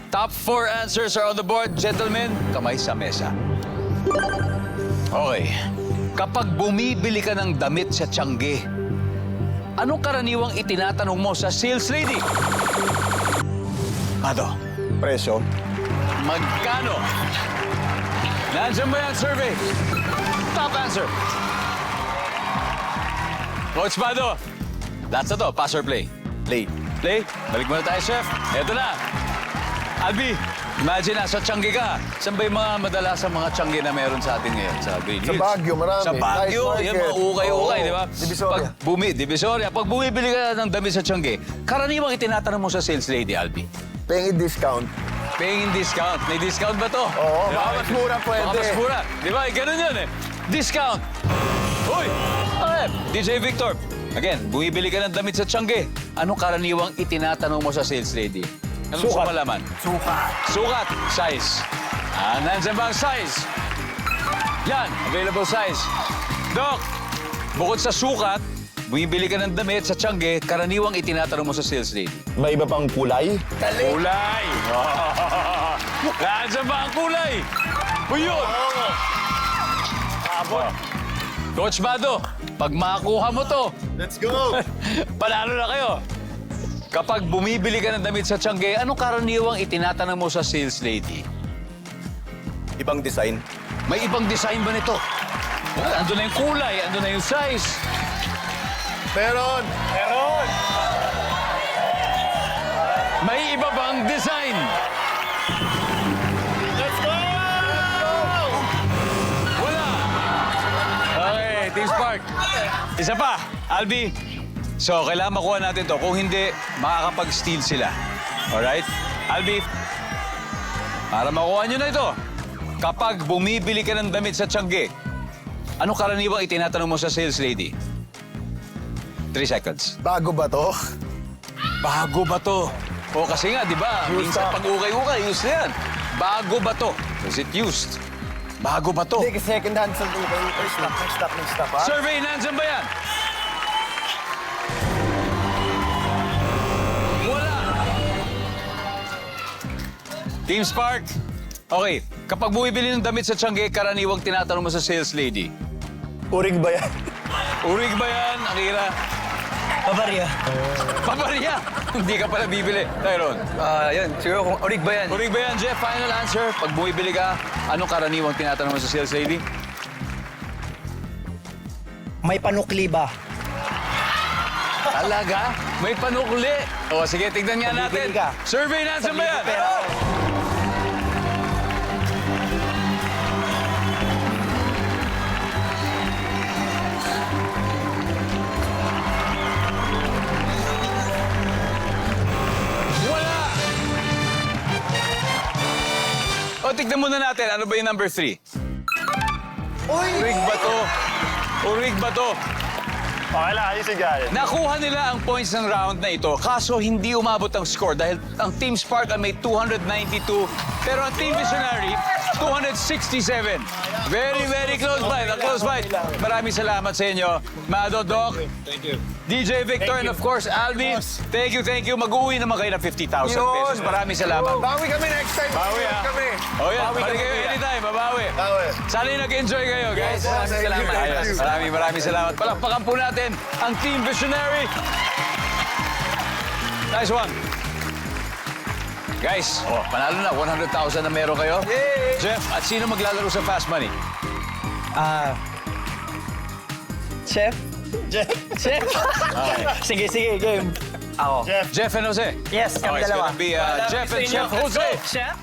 Top 4 answers are on the board. Gentlemen, kamay sa mesa. Okay. Kapag bumibili ka ng damit sa Tiangge, anong karaniwang itinatanong mo sa sales lady? Ano? Presyo. Magkano? Nandiyan ba yan, survey? Top answer. Coach Mado, that's na to. Pass or play? Play. Play? Balik muna tayo, chef. Eto na. Albi, imagine nasa Tiangge ka. Saan ba yung mga madalasang mga Tiangge na meron sa atin ngayon? Sa Green Sa Hills? Baguio, marami. Sa Baguio, Night yan market. mga ukay-ukay, Oo. di ba? Divisoria. Divisoria. Pag bumibili ka ng damit sa Tiangge, karaniwang itinatanong mo sa sales lady, Albi. Paying discount. Paying in discount. May discount ba to? Oo, Di ba? baka mas mura pwede. Baka mas mura. Di ba? Ganun yun eh. Discount. Uy! Okay. DJ Victor. Again, bumibili ka ng damit sa Tiangge. Anong karaniwang itinatanong mo sa sales lady? Anong gusto Sukat. malaman? Sukat. Sukat. Size. Nandiyan ba ang size? Yan. Available size. Doc, bukod sa sukat, bumibili ka ng damit sa Tiangge, karaniwang itinatanong mo sa sales lady. May iba pang kulay? Kulay! Nandiyan ba ang kulay? Uy, yun! Coach Mado, pag makakuha mo to, Let's go! panalo na kayo. Kapag bumibili ka ng damit sa Tiangge, anong karaniwang itinatanong mo sa sales lady? Ibang design. May ibang design ba nito? Ando na yung kulay, ando na yung size. Meron! Meron! May iba bang design? Let's go! Wala. Okay, Team Spark. Isa pa, Albi. So, kailangan makuha natin to. Kung hindi, makakapag-steal sila. Alright? Albi, para makuha nyo na ito, kapag bumibili ka ng damit sa Tiangge, ano karaniwang itinatanong mo sa sales lady? 3 seconds. Bago ba to? Bago ba to? O kasi nga, di ba? Used Minsan up. pag ukay-ukay, used na yan. Bago ba to? Is it used? Bago ba to? Hindi, second hand sa tukay. Next stop, ha? Survey, nandyan ba yan? Wala. Team Spark. Okay, kapag bumibili ng damit sa Tiangge, karaniwang tinatanong mo sa sales lady. Urig ba yan? Urig ba yan, Akira? Pabarya. Pabarya! Hindi ka pala bibili. Tyron. Yun. Siguro kung orig ba yan? Urig ba yan, Jeff? Final answer. Pag bumibili ka, anong karaniwang tinatanong mo sa sales lady? May panukli ba? Talaga? May panukli. O, sige, tignan nga natin. Bibili ka. Survey nandyan ba yan? Pero, Wala! O, tignan muna natin. Ano ba yung number 3? Urig ba to? Urig ba to? Okay lang, ayos yan. Nakuha nila ang points ng round na ito, kaso hindi umabot ang score dahil ang Team Spark ay may 292, pero ang Team Visionary, 267. Very, very close fight. A close fight. Maraming salamat sa inyo. Mado, Doc. Thank you. DJ Victor and of course, Alvin. Thank you, thank you. Mag-uwi naman kayo ng 50,000 pesos. Maraming salamat. Bawi kami next time. Bawi, ha? Kami. Oh, yan. Bawi Balik kami, kayo kuya. anytime. Babawi. Bawi. Sana yung nag-enjoy kayo, guys. Yes, salamat. Ayos. Maraming salamat. Palakpakan po natin ang Team Visionary. Nice one. Guys, panalo na. 100,000 na meron kayo. Yay! Jeff, at sino maglalaro sa Fast Money? Chef? Chef? Sige, game. Ako. Jeff and Jose. Yes, kami Okay, it's dalawa. gonna be Jeff and Chef Jose. Chef?